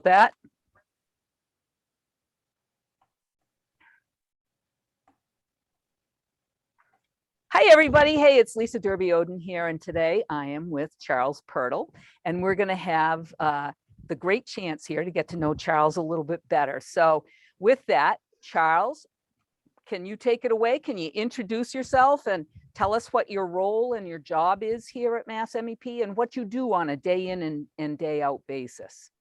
that. Hi, everybody. Hey, it's Lisa Derby-Oden here, and today I am with Charles Purtle, and we're going to have the great chance here to get to know Charles a little bit better. So with that, Charles, can you take it away? Can you introduce yourself and tell us what your role and your job is here at MassMEP and what you do on a day in and day out basis?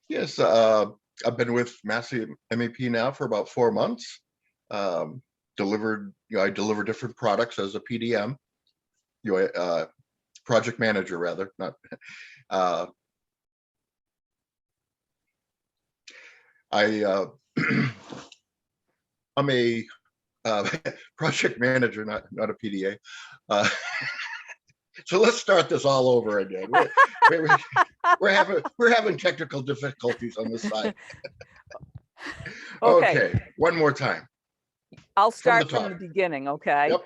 Yes, I've been with MassMEP now for about 4 months. I deliver different products as a PDM, project manager rather, not. I'm a project manager, not a PDA. So let's start this all over again. We're having technical difficulties on this side. Okay, one more time. I'll start from the beginning, okay? Yep.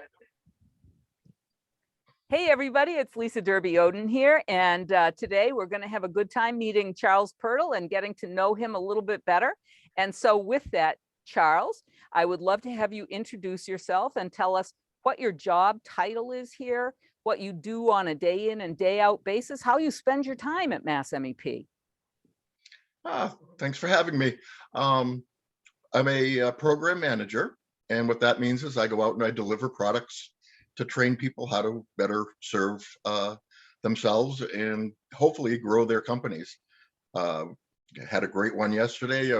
Hey, everybody, it's Lisa Derby-Oden here, and today we're going to have a good time meeting Charles Purtle and getting to know him a little bit better. And so with that, Charles, I would love to have you introduce yourself and tell us what your job title is here, what you do on a day in and day out basis, how you spend your time at MassMEP. Thanks for having me. I'm a program manager, and what that means is I go out and I deliver products to train people how to better serve themselves and hopefully grow their companies. Had a great one yesterday.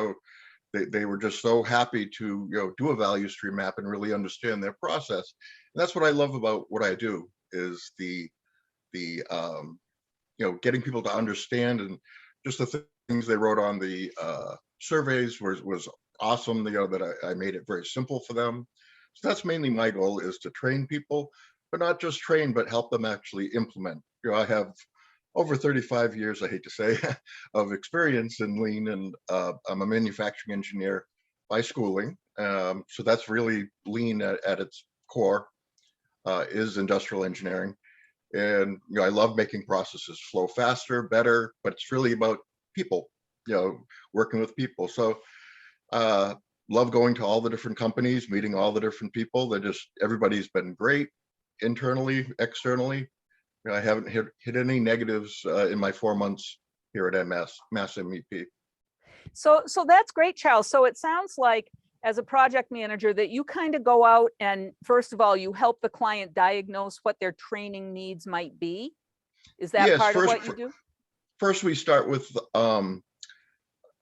They were just so happy to do a value stream map and really understand their process. And that's what I love about what I do is the getting people to understand, and just the things they wrote on the surveys was awesome. That I made it very simple for them. So that's mainly my goal, is to train people, but not just train, but help them actually implement. I have over 35 years, I hate to say, of experience in lean, and I'm a manufacturing engineer by schooling. So that's really lean at its core, is industrial engineering. And I love making processes flow faster, better, but it's really about people, working with people. So love going to all the different companies, meeting all the different people. Everybody's been great, internally, externally. I haven't hit any negatives in my 4 months here at MassMEP. So that's great, Charles. So it sounds like, as a project manager, that you kind of go out and, first of all, you help the client diagnose what their training needs might be. Is that part of what you do? First, we start with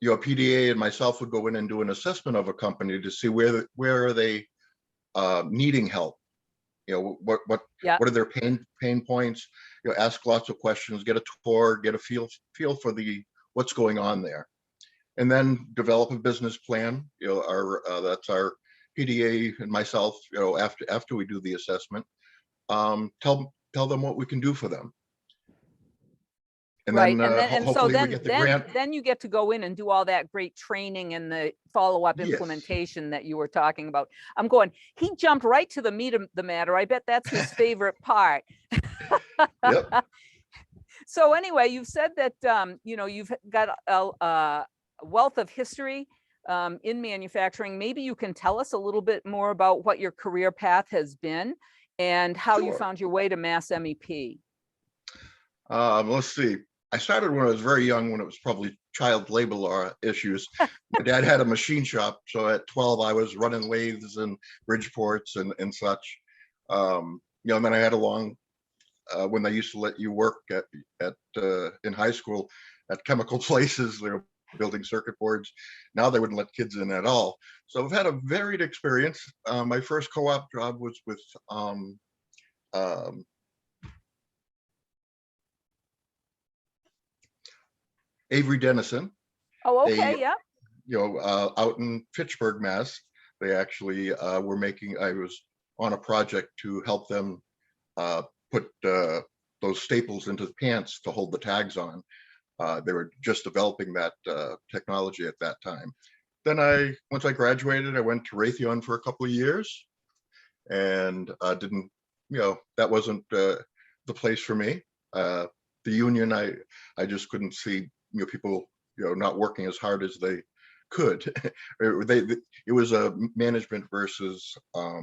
PDA and myself would go in and do an assessment of a company to see where are they needing help. What are their pain points? Ask lots of questions, get a tour, get a feel for what's going on there, and then develop a business plan. That's our PDA and myself. After we do the assessment, tell them what we can do for them. And right, then, hopefully we get the grant. Then you get to go in and do all that great training and the follow-up implementation that you were talking about. I'm going, he jumped right to the meat of the matter. I bet that's his favorite part. Yep. So anyway, you've said that you've got a wealth of history in manufacturing. Maybe you can tell us a little bit more about what your career path has been and how you found your way to MassMEP. Let's see. I started when I was very young, when it was probably child labor law issues. My dad had a machine shop, so at 12 I was running lathes and Bridgeports and such. And then I had a long when they used to let you work in high school at chemical places. They were building circuit boards. Now they wouldn't let kids in at all. So I've had a varied experience. My first co-op job was with Avery Dennison. Oh, okay, yeah. Out in Fitchburg, Mass. They actually were making. I was on a project to help them put those staples into the pants to hold the tags on. They were just developing that technology at that time. Then once I graduated, I went to Raytheon for a couple of years, and didn't. That wasn't the place for me. The union, I just couldn't see people not working as hard as they could. It was a management versus uh,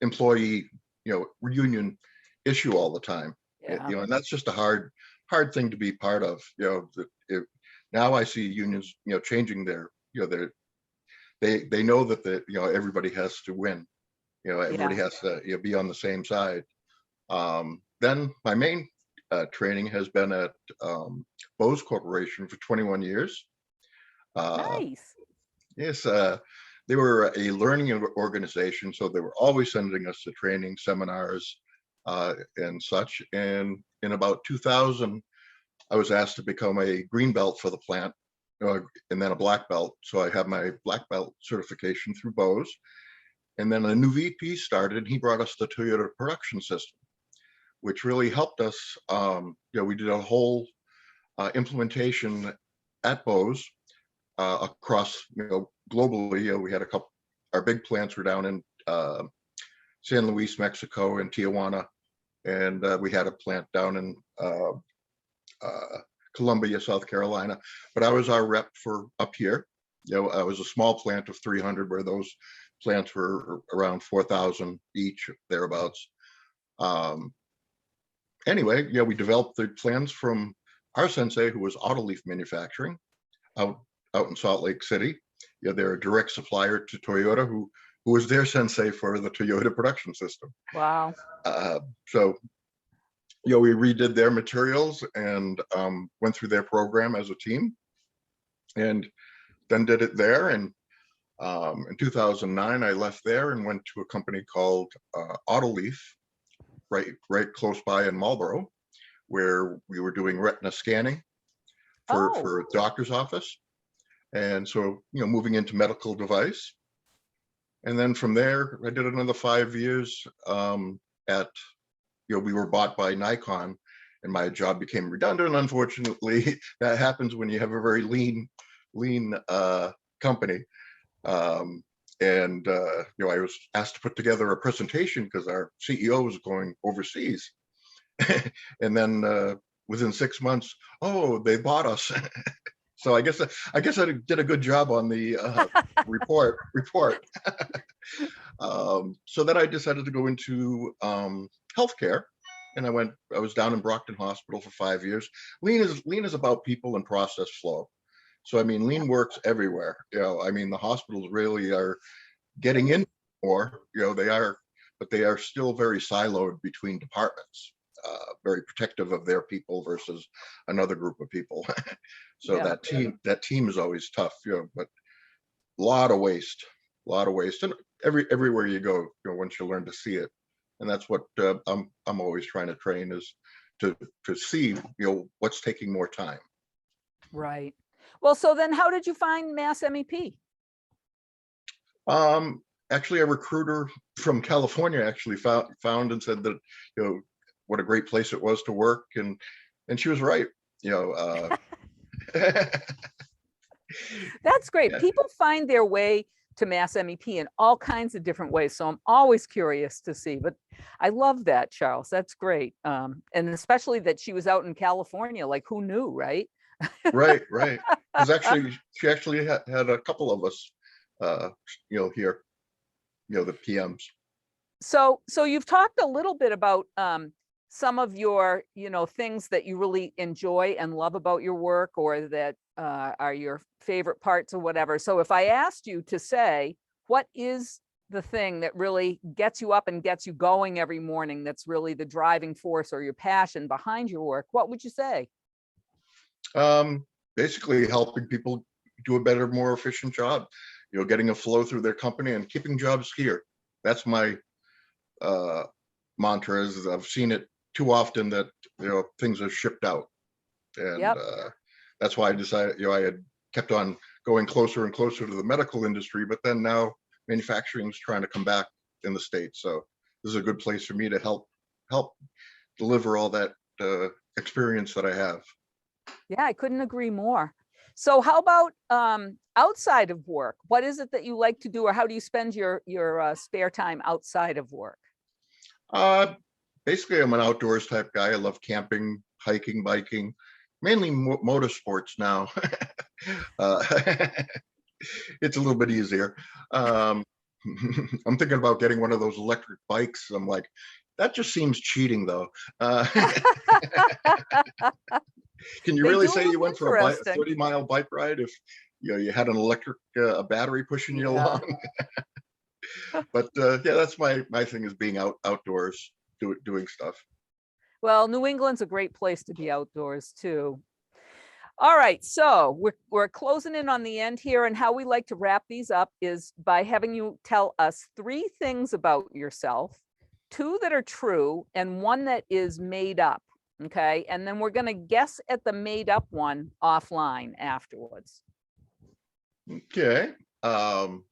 employee, reunion issue all the time. Yeah. And that's just a hard thing to be part of. Now I see unions, changing their they know that everybody has to win. Everybody Yeah. has to be on the same side. Then my main training has been at Bose Corporation for 21 years. Nice. Yes, they were a learning organization, so they were always sending us to training seminars and such. And in about 2000, I was asked to become a green belt for the plant, and then a black belt. So I have my black belt certification through Bose. And then a new VP started, and he brought us the Toyota production system, which really helped us. We did a whole implementation at Bose across, globally. We had our big plants were down in San Luis, Mexico, and Tijuana, and we had a plant down in Columbia, South Carolina. But I was our rep for up here. I was a small plant of 300, where those plants were around 4,000 each, thereabouts. Anyway, we developed the plans from our sensei, who was Autoleaf Manufacturing out in Salt Lake City. They're a direct supplier to Toyota, who was their sensei for the Toyota production system. Wow. So, we redid their materials and went through their program as a team, and then did it there. And in 2009, I left there and went to a company called Autoleaf, right close by in Marlboro, where we were doing retina scanning for a doctor's office. And so, moving into medical device. And then from there, I did another 5 years we were bought by Nikon, and my job became redundant. Unfortunately, that happens when you have a very lean company. I was asked to put together a presentation because our CEO was going overseas. And then within 6 months, they bought us. So I guess I did a good job on the report. So then I decided to go into healthcare, and I was down in Brockton Hospital for 5 years. Lean is about people and process flow. So I mean, lean works everywhere. The hospitals really are getting in more. But they are still very siloed between departments. Very protective of their people versus another group of people. So Yeah. that team is always tough, but a lot of waste, and everywhere you go, once you learn to see it. And that's what I'm always trying to train, is to see, what's taking more time. Right. Well, so then how did you find MassMEP? Actually, a recruiter from California actually found and said that, what a great place it was to work, and she was right. That's great. Yeah. People find their way to MassMEP in all kinds of different ways. So I'm always curious to see, but I love that, Charles. That's great. And especially that she was out in California, like who knew, right? Right. Because she actually had a couple of us, here, the PMs. So you've talked a little bit about some of your, things that you really enjoy and love about your work, or that are your favorite parts or whatever. So if I asked you to say, what is the thing that really gets you up and gets you going every morning, that's really the driving force or your passion behind your work, what would you say? Basically helping people do a better, more efficient job, getting a flow through their company and keeping jobs here. That's my mantra. Is I've seen it too often that things are shipped out, and Yep. That's why I decided I had kept on going closer and closer to the medical industry, but then now manufacturing is trying to come back in the States. So this is a good place for me to help deliver all that experience that I have. Yeah, I couldn't agree more. So how about outside of work? What is it that you like to do, or how do you spend your spare time outside of work? Basically, I'm an outdoors type guy. I love camping, hiking, biking. mainly motorsports now. uh, it's a little bit easier. Um, I'm thinking about getting one of those electric bikes. I'm like, that just seems cheating, though. Can you They really do say you look went for a bike, a interesting. 30-mile bike ride if you had an electric a battery pushing you Yeah. along? But yeah, that's my thing is being outdoors, doing stuff. Well, New England's a great place to be outdoors too. All right, so we're closing in on the end here, and how we like to wrap these up is by having you tell us 3 things about yourself, 2 that are true, and 1 that is made up. Okay, and then we're going to guess at the made up one offline afterwards. Okay. Um,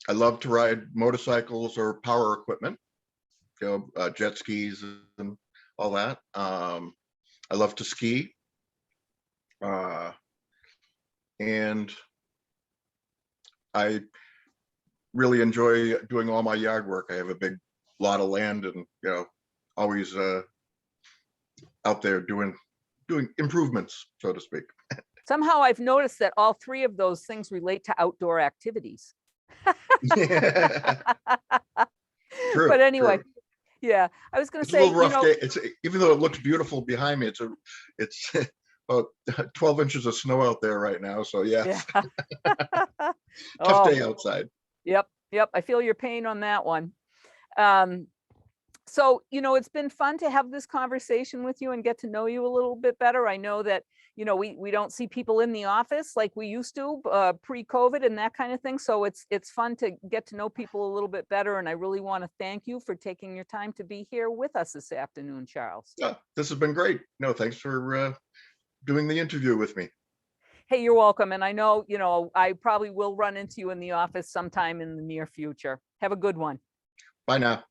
I love to ride motorcycles or power equipment, jet skis and all that. I love to ski, uh, and I really enjoy doing all my yard work. I have a big lot of land, and always out there doing improvements, so to speak. Somehow I've noticed that all 3 of those things relate to outdoor activities. True, But anyway, true. yeah, I was going to It's a little say, rough day. It's even though it looks beautiful behind me, it's about 12 inches of snow out there right now. So yeah, yeah. tough Oh, day outside. yep, yep. I feel your pain on that one. Um, so, it's been fun to have this conversation with you and get to know you a little bit better. I know that, we don't see people in the office like we used to pre-COVID and that kind of thing. So it's fun to get to know people a little bit better. And I really want to thank you for taking your time to be here with us this afternoon, Charles. Yeah, this has been great. No, thanks for doing the interview with me. Hey, you're welcome. And I know, I probably will run into you in the office sometime in the near future. Have a good one. Bye now.